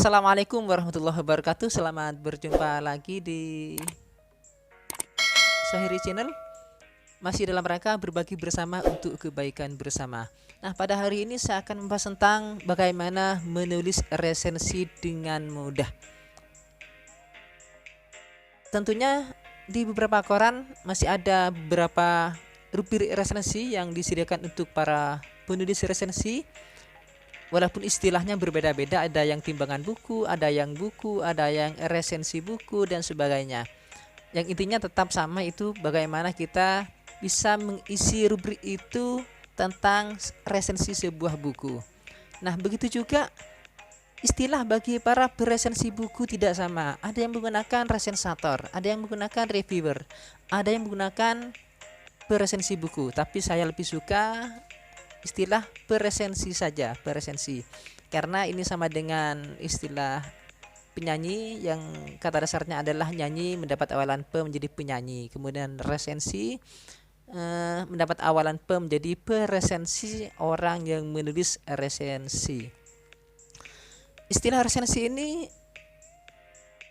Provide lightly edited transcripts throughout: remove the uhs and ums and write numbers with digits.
Assalamualaikum warahmatullahi wabarakatuh. Selamat berjumpa lagi di Syahiri Channel. Masih dalam rangka berbagi bersama untuk kebaikan bersama. Nah, pada hari ini saya akan membahas tentang bagaimana menulis resensi dengan mudah. Tentunya di beberapa koran masih ada beberapa rubrik resensi yang disediakan untuk para penulis resensi. Walaupun istilahnya berbeda-beda, ada yang timbangan buku, ada yang resensi buku dan sebagainya. Yang intinya tetap sama, itu bagaimana kita bisa mengisi rubrik itu tentang resensi sebuah buku. Nah, begitu juga istilah bagi para peresensi buku tidak sama. Ada yang menggunakan resensator, ada yang menggunakan reviewer, ada yang menggunakan peresensi buku. Tapi saya lebih suka istilah peresensi saja, peresensi, karena ini sama dengan istilah penyanyi yang kata dasarnya adalah nyanyi mendapat awalan pe menjadi penyanyi, kemudian resensi mendapat awalan pe menjadi peresensi, orang yang menulis resensi. Istilah resensi ini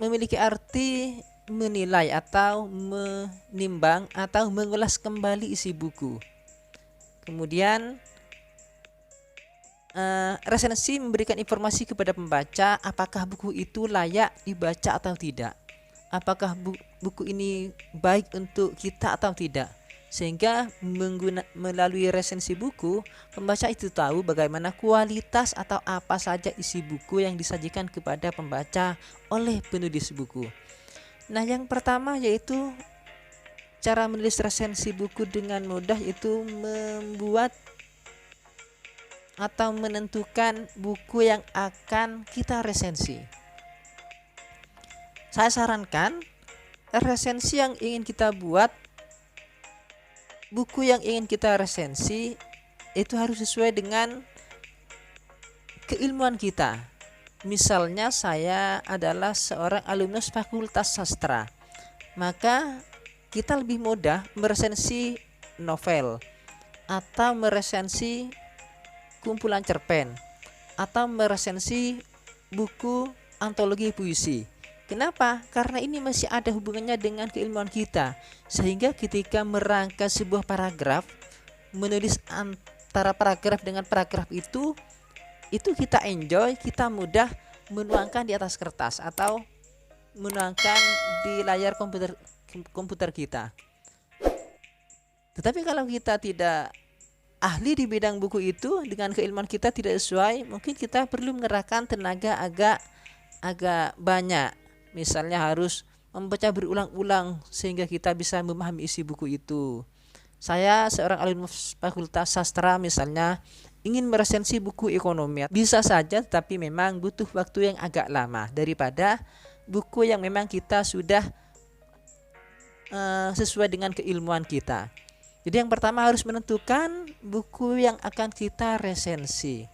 memiliki arti menilai atau menimbang atau mengulas kembali isi buku. Kemudian resensi memberikan informasi kepada pembaca apakah buku itu layak dibaca atau tidak, apakah buku ini baik untuk kita atau tidak, sehingga melalui resensi buku pembaca itu tahu bagaimana kualitas atau apa saja isi buku yang disajikan kepada pembaca oleh penulis buku. Nah, yang pertama yaitu cara menulis resensi buku dengan mudah, itu membuat atau menentukan buku yang akan kita resensi. Saya sarankan resensi yang ingin kita buat, buku yang ingin kita resensi itu harus sesuai dengan keilmuan kita. Misalnya saya adalah seorang alumnus Fakultas Sastra, maka kita lebih mudah meresensi novel atau meresensi kumpulan cerpen atau meresensi buku antologi puisi. Kenapa? Karena ini masih ada hubungannya dengan keilmuan kita, sehingga ketika merangkai sebuah paragraf, menulis antara paragraf dengan paragraf itu kita enjoy, kita mudah menuangkan di atas kertas atau menuangkan di layar komputer kita. Tetapi kalau kita tidak ahli di bidang buku itu, dengan keilmuan kita tidak sesuai, mungkin kita perlu mengerahkan tenaga agak banyak. Misalnya harus membaca berulang-ulang sehingga kita bisa memahami isi buku itu. Saya seorang alumnus Fakultas Sastra misalnya ingin meresensi buku ekonomi, bisa saja, tapi memang butuh waktu yang agak lama daripada buku yang memang kita sudah sesuai dengan keilmuan kita. Jadi yang pertama harus menentukan buku yang akan kita resensi.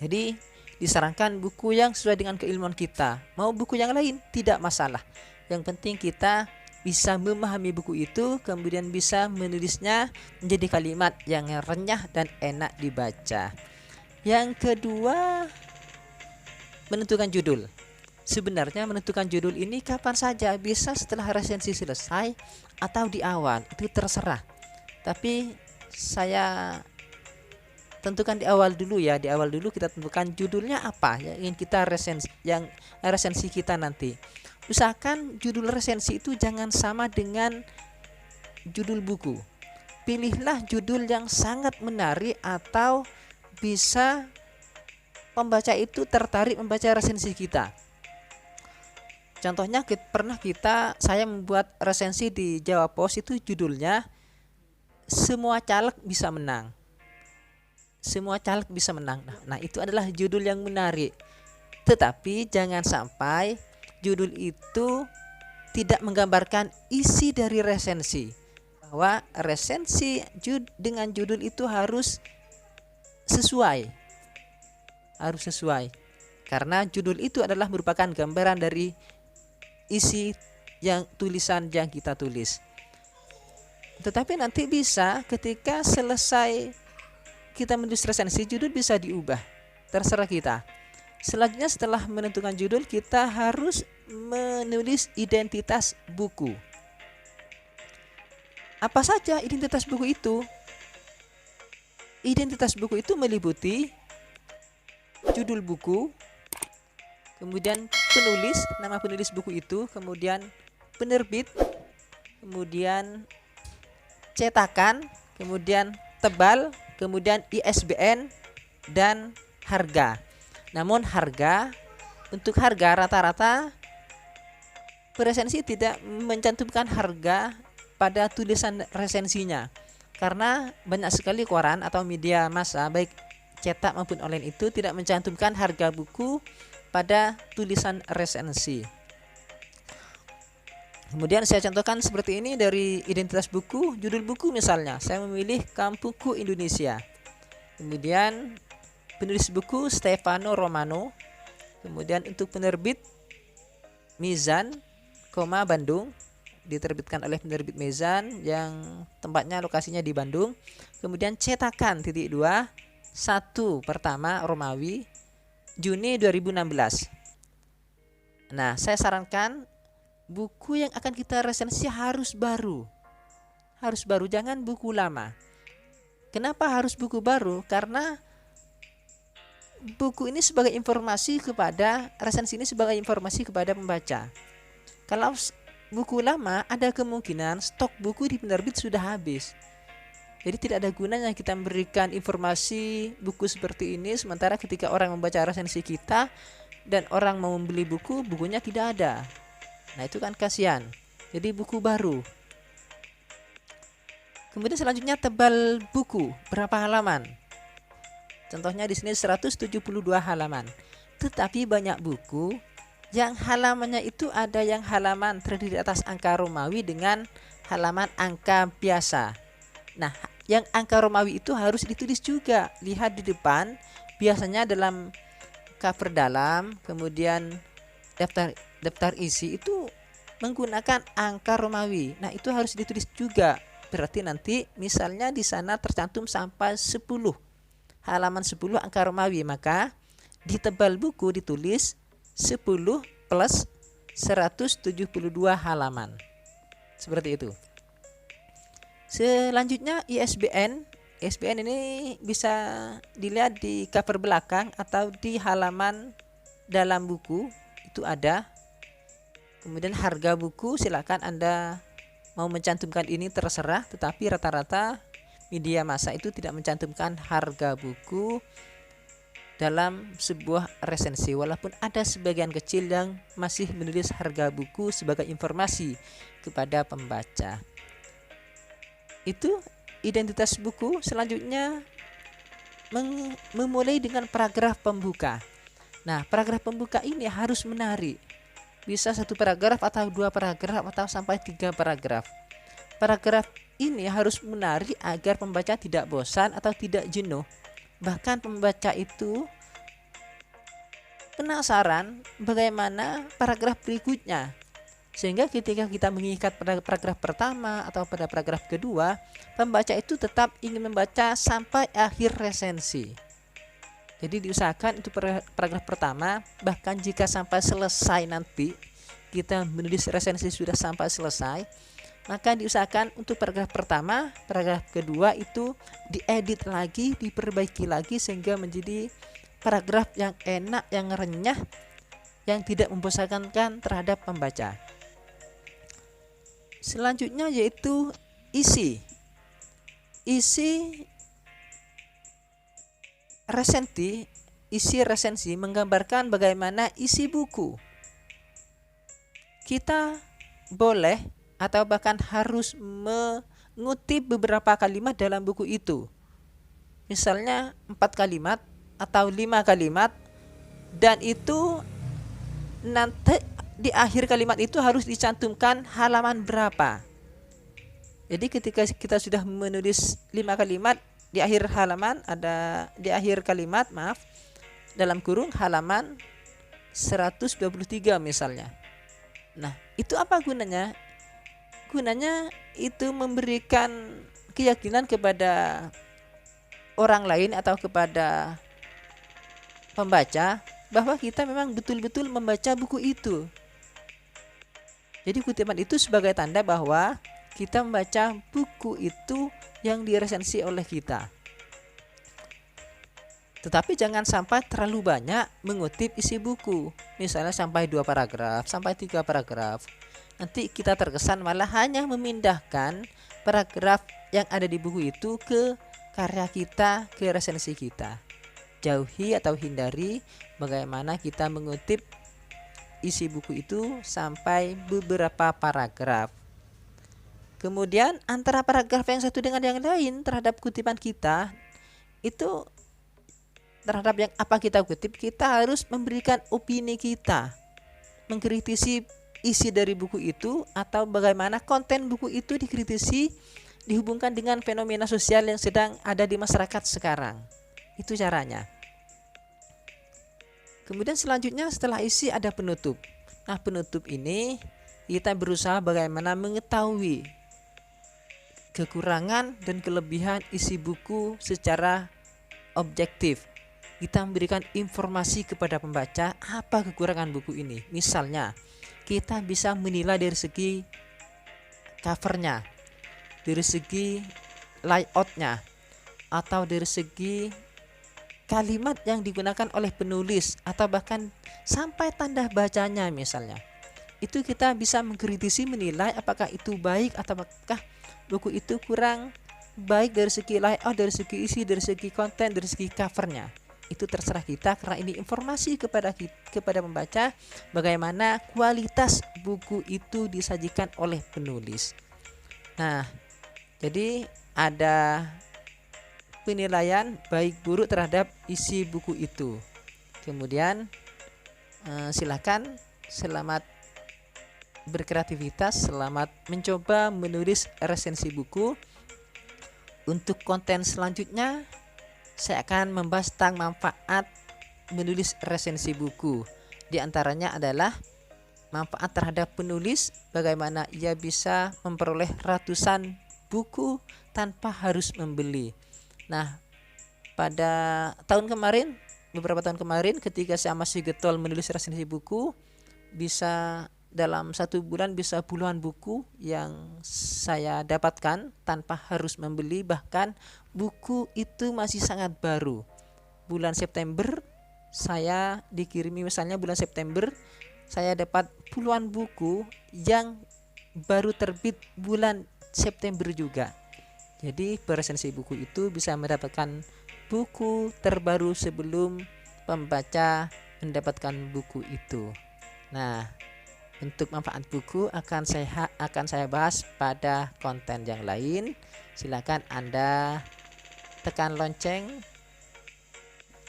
Jadi disarankan buku yang sesuai dengan keilmuan kita. Mau buku yang lain tidak masalah. Yang penting kita bisa memahami buku itu, kemudian bisa menulisnya menjadi kalimat yang renyah dan enak dibaca. Yang kedua, menentukan judul. Sebenarnya menentukan judul ini kapan saja, bisa setelah resensi selesai atau di awal, itu terserah. Tapi saya tentukan di awal dulu ya. Di awal dulu kita tentukan judulnya apa yang ingin kita resensi kita nanti. Usahakan judul resensi itu jangan sama dengan judul buku. Pilihlah judul yang sangat menarik atau bisa pembaca itu tertarik membaca resensi kita. Contohnya saya membuat resensi di Jawa Pos, itu judulnya Semua Caleg Bisa Menang. Semua caleg bisa menang. Nah, itu adalah judul yang menarik. Tetapi jangan sampai judul itu tidak menggambarkan isi dari resensi. Bahwa resensi dengan judul itu harus sesuai. Harus sesuai. Karena judul itu adalah merupakan gambaran dari isi tulisan yang kita tulis. Tetapi nanti bisa ketika selesai kita menulis resensi, judul bisa diubah, terserah kita. Selanjutnya setelah menentukan judul, kita harus menulis identitas buku. Apa saja identitas buku itu? Identitas buku itu meliputi judul buku, kemudian penulis, nama penulis buku itu, kemudian penerbit, kemudian cetakan, kemudian tebal, kemudian ISBN, dan harga. Namun untuk harga rata-rata peresensi tidak mencantumkan harga pada tulisan resensinya, karena banyak sekali koran atau media massa baik cetak maupun online itu tidak mencantumkan harga buku pada tulisan resensi. Kemudian saya contohkan seperti ini dari identitas buku. Judul buku misalnya, saya memilih Kampungku Indonesia. Kemudian penulis buku Stefano Romano. Kemudian untuk penerbit Mizan, Bandung, diterbitkan oleh penerbit Mizan yang tempatnya lokasinya di Bandung. Kemudian cetakan (2) 1 pertama Romawi, Juni 2016. Nah, saya sarankan buku yang akan kita resensi harus baru, jangan buku lama. Kenapa harus buku baru? Karena buku ini sebagai informasi kepada resensi ini sebagai informasi kepada pembaca. Kalau buku lama, ada kemungkinan stok buku di penerbit sudah habis. Jadi tidak ada gunanya kita memberikan informasi buku seperti ini, sementara ketika orang membaca resensi kita dan orang mau membeli buku, bukunya tidak ada. Nah, itu kan kasihan. Jadi buku baru. Kemudian selanjutnya tebal buku, berapa halaman? Contohnya di sini 172 halaman. Tetapi banyak buku yang halamannya itu ada yang halaman terdiri atas angka Romawi dengan halaman angka biasa. Nah, yang angka Romawi itu harus ditulis juga. Lihat di depan, biasanya dalam cover dalam, kemudian daftar isi itu menggunakan angka Romawi. Nah, itu harus ditulis juga. Berarti nanti misalnya di sana tercantum sampai 10. Halaman 10 angka Romawi, maka di tebal buku ditulis 10 plus 172 halaman. Seperti itu. Selanjutnya ISBN. ISBN ini bisa dilihat di cover belakang atau di halaman dalam buku, itu ada. Kemudian harga buku, silakan Anda mau mencantumkan ini terserah, tetapi rata-rata media massa itu tidak mencantumkan harga buku dalam sebuah resensi, walaupun ada sebagian kecil yang masih menulis harga buku sebagai informasi kepada pembaca. Itu identitas buku. Selanjutnya memulai dengan paragraf pembuka. Nah, paragraf pembuka ini harus menarik. Bisa 1 paragraf atau 2 paragraf atau sampai 3 paragraf. Paragraf ini harus menarik agar pembaca tidak bosan atau tidak jenuh. Bahkan pembaca itu penasaran bagaimana paragraf berikutnya. Sehingga ketika kita mengikat pada paragraf pertama atau pada paragraf kedua, pembaca itu tetap ingin membaca sampai akhir resensi. Jadi diusahakan untuk paragraf pertama, bahkan jika sampai selesai nanti kita menulis resensi sudah sampai selesai, maka diusahakan untuk paragraf pertama, paragraf kedua itu diedit lagi, diperbaiki lagi sehingga menjadi paragraf yang enak, yang renyah, yang tidak membosankan terhadap pembaca. Selanjutnya yaitu isi. Isi resensi menggambarkan bagaimana isi buku. Kita boleh atau bahkan harus mengutip beberapa kalimat dalam buku itu. Misalnya 4 kalimat atau 5 kalimat, dan itu nanti di akhir kalimat itu harus dicantumkan halaman berapa. Jadi ketika kita sudah menulis 5 kalimat, di akhir kalimat dalam kurung halaman 123 misalnya. Nah, itu apa gunanya? Gunanya itu memberikan keyakinan kepada orang lain atau kepada pembaca bahwa kita memang betul-betul membaca buku itu. Jadi kutipan itu sebagai tanda bahwa kita membaca buku itu yang diresensi oleh kita. Tetapi jangan sampai terlalu banyak mengutip isi buku. Misalnya sampai 2 paragraf, sampai 3 paragraf. Nanti kita terkesan malah hanya memindahkan paragraf yang ada di buku itu ke karya kita, ke resensi kita. Jauhi atau hindari bagaimana kita mengutip isi buku itu sampai beberapa paragraf. Kemudian antara paragraf yang satu dengan yang lain terhadap kutipan kita itu, terhadap yang apa kita kutip, kita harus memberikan opini kita, mengkritisi isi dari buku itu atau bagaimana konten buku itu dikritisi dihubungkan dengan fenomena sosial yang sedang ada di masyarakat sekarang. Itu caranya. Kemudian selanjutnya setelah isi ada penutup. Nah, penutup ini kita berusaha bagaimana mengetahui kekurangan dan kelebihan isi buku secara objektif. Kita memberikan informasi kepada pembaca apa kekurangan buku ini. Misalnya, kita bisa menilai dari segi covernya, dari segi layoutnya, atau dari segi kalimat yang digunakan oleh penulis, atau bahkan sampai tanda bacanya misalnya. Itu kita bisa mengkritisi, menilai apakah itu baik atau apakah buku itu kurang baik dari segi layout, dari segi isi, dari segi konten, dari segi covernya. Itu terserah kita, karena ini informasi kepada pembaca bagaimana kualitas buku itu disajikan oleh penulis. Nah, jadi ada penilaian baik buruk terhadap isi buku itu. Kemudian silakan, selamat berkreativitas, selamat mencoba menulis resensi buku. Untuk konten selanjutnya saya akan membahas tentang manfaat menulis resensi buku. Di antaranya adalah manfaat terhadap penulis, bagaimana ia bisa memperoleh ratusan buku tanpa harus membeli. Nah, pada beberapa tahun kemarin ketika saya masih getol menulis resensi buku, bisa dalam 1 bulan bisa puluhan buku yang saya dapatkan tanpa harus membeli, bahkan buku itu masih sangat baru. Bulan September saya dikirimi, misalnya bulan September saya dapat puluhan buku yang baru terbit bulan September juga. Jadi peresensi buku itu bisa mendapatkan buku terbaru sebelum pembaca mendapatkan buku itu. Nah, untuk manfaat buku akan saya bahas pada konten yang lain. Silakan Anda tekan lonceng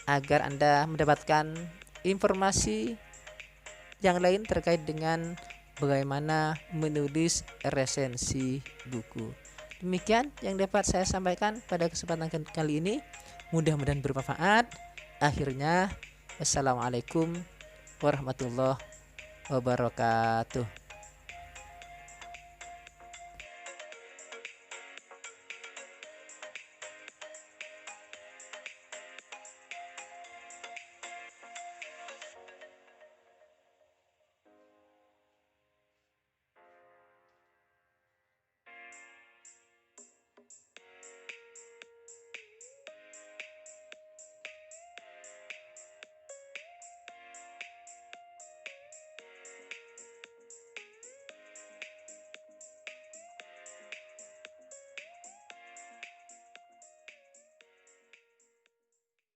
agar Anda mendapatkan informasi yang lain terkait dengan bagaimana menulis resensi buku. Demikian yang dapat saya sampaikan pada kesempatan kali ini. Mudah-mudahan bermanfaat. Akhirnya, wassalamualaikum warahmatullahi wabarakatuh.